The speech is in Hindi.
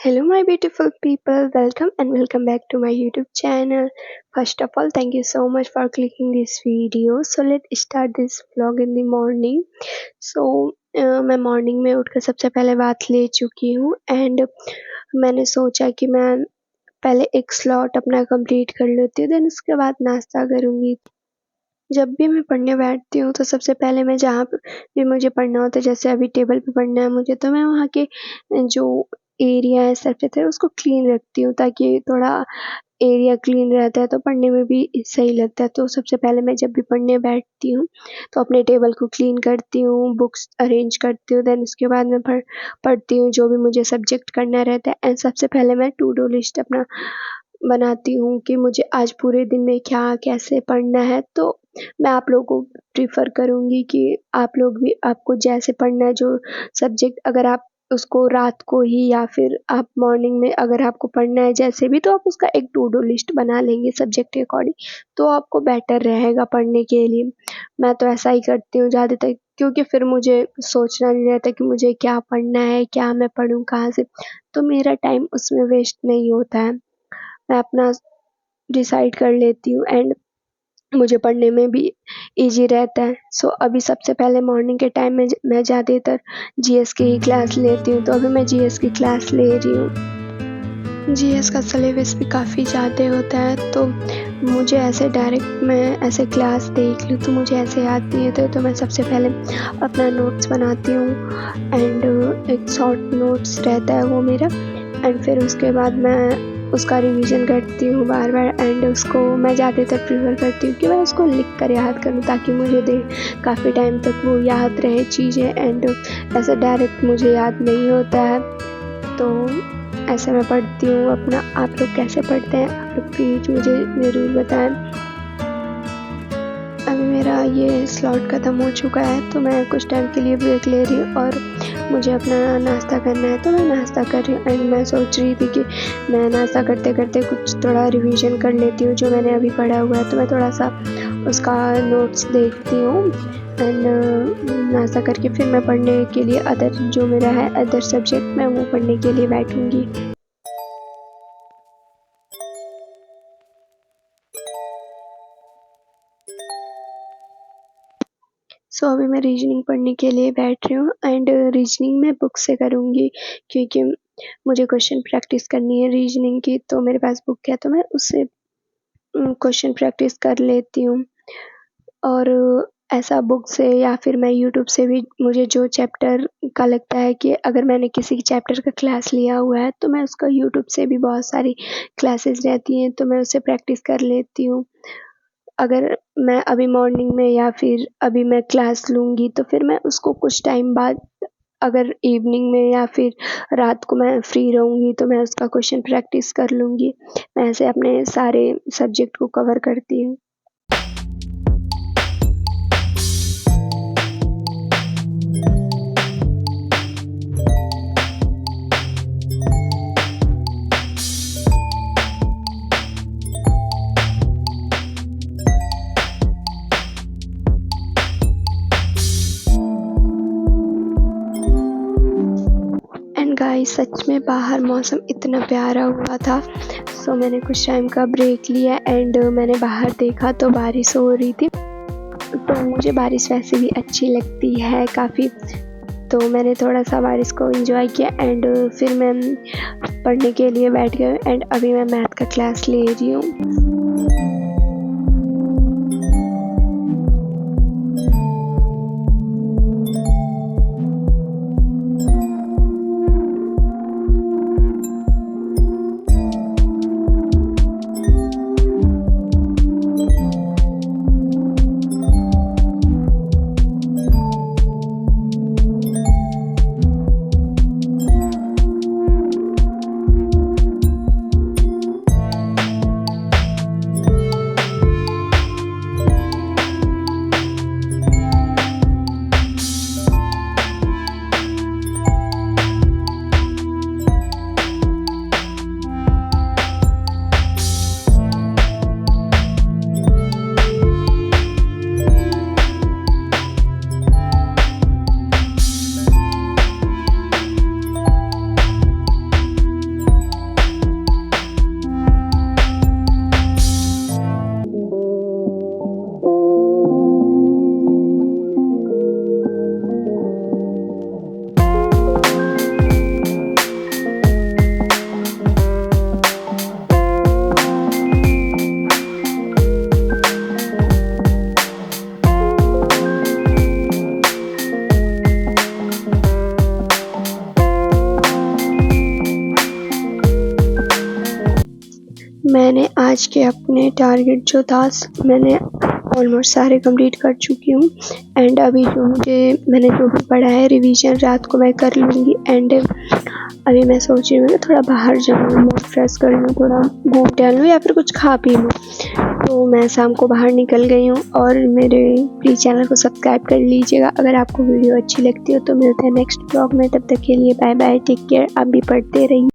Hello, my beautiful people. Welcome back to my YouTube channel. First of all, thank you so much for clicking this video. So let's start this vlog in the morning. मैं मॉर्निंग में उठकर सबसे पहले बात ले चुकी हूँ एंड मैंने सोचा कि मैं पहले एक स्लॉट अपना कंप्लीट कर लेती हूँ, देन उसके बाद नाश्ता करूँगी। जब भी मैं पढ़ने बैठती हूँ तो सबसे पहले मैं जहाँ भी मुझे पढ़ना होता है, जैसे अभी टेबल पे पढ़ना है मुझे, तो मैं वहाँ के जो एरिया है, सरफेस है, उसको क्लीन रखती हूँ ताकि थोड़ा एरिया क्लीन रहता है तो पढ़ने में भी सही लगता है। तो सबसे पहले मैं जब भी पढ़ने बैठती हूँ तो अपने टेबल को क्लीन करती हूँ, बुक्स अरेंज करती हूँ, देन उसके बाद मैं पढ़ती हूँ जो भी मुझे सब्जेक्ट करना रहता है। एंड सबसे पहले मैं टू डू लिस्ट अपना बनाती हूँ कि मुझे आज पूरे दिन में क्या कैसे पढ़ना है। तो मैं आप लोगों को प्रीफर करूँगी कि आप लोग भी, आपको जैसे पढ़ना है जो सब्जेक्ट, अगर आप उसको रात को ही या फिर आप मॉर्निंग में अगर आपको पढ़ना है जैसे भी, तो आप उसका एक टू डू लिस्ट बना लेंगे सब्जेक्ट के अकॉर्डिंग, तो आपको बेटर रहेगा पढ़ने के लिए। मैं तो ऐसा ही करती हूँ ज़्यादातर, क्योंकि फिर मुझे सोचना नहीं रहता कि मुझे क्या पढ़ना है, क्या मैं पढ़ूँ कहाँ से, तो मेरा टाइम उसमें वेस्ट नहीं होता है। मैं अपना डिसाइड कर लेती हूँ एंड मुझे पढ़ने में भी ईजी रहता है। अभी सबसे पहले मॉर्निंग के टाइम में मैं ज़्यादातर जीएस की ही क्लास लेती हूँ, तो अभी मैं जीएस की क्लास ले रही हूँ। जीएस का सिलेबस भी काफ़ी ज़्यादा होता है, तो मुझे ऐसे डायरेक्ट मैं ऐसे क्लास देख लूँ तो मुझे ऐसे याद नहीं होता, तो मैं सबसे पहले अपना नोट्स बनाती हूँ एंड एक शॉर्ट नोट्स रहता है वो मेरा, एंड फिर उसके बाद मैं उसका रिवीजन करती हूँ बार-बार एंड उसको मैं ज़्यादातर प्रेफ़र करती हूँ कि मैं उसको लिख कर याद करूँ ताकि मुझे काफ़ी टाइम तक वो याद रहे चीज़ें, एंड ऐसे डायरेक्ट मुझे याद नहीं होता है। तो ऐसे मैं पढ़ती हूँ अपना। आप लोग कैसे पढ़ते हैं, आप लोग प्लीज़ मुझे ज़रूर बताएं। अभी मेरा ये स्लॉट ख़त्म हो चुका है तो मैं कुछ टाइम के लिए ब्रेक ले रही हूँ और मुझे अपना नाश्ता करना है, तो मैं नाश्ता कर रही हूँ एंड मैं सोच रही थी कि मैं नाश्ता करते करते कुछ थोड़ा रिवीजन कर लेती हूँ जो मैंने अभी पढ़ा हुआ है। तो मैं थोड़ा सा उसका नोट्स देखती हूँ एंड नाश्ता करके फिर मैं पढ़ने के लिए अदर जो मेरा है अदर सब्जेक्ट, मैं वो पढ़ने के लिए बैठूँगी। अभी मैं रीजनिंग पढ़ने के लिए बैठ रही हूँ एंड रीजनिंग मैं बुक से करूँगी क्योंकि मुझे क्वेश्चन प्रैक्टिस करनी है रीजनिंग की, तो मेरे पास बुक है तो मैं उससे क्वेश्चन प्रैक्टिस कर लेती हूँ। और ऐसा बुक से या फिर मैं यूट्यूब से भी, मुझे जो चैप्टर का लगता है कि अगर मैंने किसी चैप्टर का क्लास लिया हुआ है तो मैं उसका यूट्यूब से भी, बहुत सारी क्लासेस रहती हैं तो मैं उससे प्रैक्टिस कर लेती हूँ। अगर मैं अभी मॉर्निंग में या फिर अभी मैं क्लास लूँगी तो फिर मैं उसको कुछ टाइम बाद, अगर इवनिंग में या फिर रात को मैं फ्री रहूँगी तो मैं उसका क्वेश्चन प्रैक्टिस कर लूँगी। मैं ऐसे अपने सारे सब्जेक्ट को कवर करती हूँ। एंड गाइस, सच में बाहर मौसम इतना प्यारा हुआ था, मैंने कुछ टाइम का ब्रेक लिया एंड मैंने बाहर देखा तो बारिश हो रही थी। तो मुझे बारिश वैसे भी अच्छी लगती है काफ़ी, तो मैंने थोड़ा सा बारिश को एंजॉय किया एंड फिर मैं पढ़ने के लिए बैठ गई एंड अभी मैं मैथ का क्लास ले रही हूँ। मैंने आज के अपने टारगेट जो था मैंने ऑलमोस्ट सारे कंप्लीट कर चुकी हूँ। एंड अभी मैंने जो भी पढ़ा है रिवीजन रात को मैं कर लूँगी। एंड अभी मैं सोच रही हूँ कि थोड़ा बाहर जाऊँ, मूड फ्रेश कर लूँ, थोड़ा घूम टहल लूँ या फिर कुछ खा पी लूँ। तो मैं शाम को बाहर निकल गई हूँ। और मेरे प्लीज़ चैनल को सब्सक्राइब कर लीजिएगा अगर आपको वीडियो अच्छी लगती हो। तो मिलते हैं नेक्स्ट ब्लॉग में, तब तक के लिए बाय बाय, टेक केयर। आप भी पढ़ते रहिए।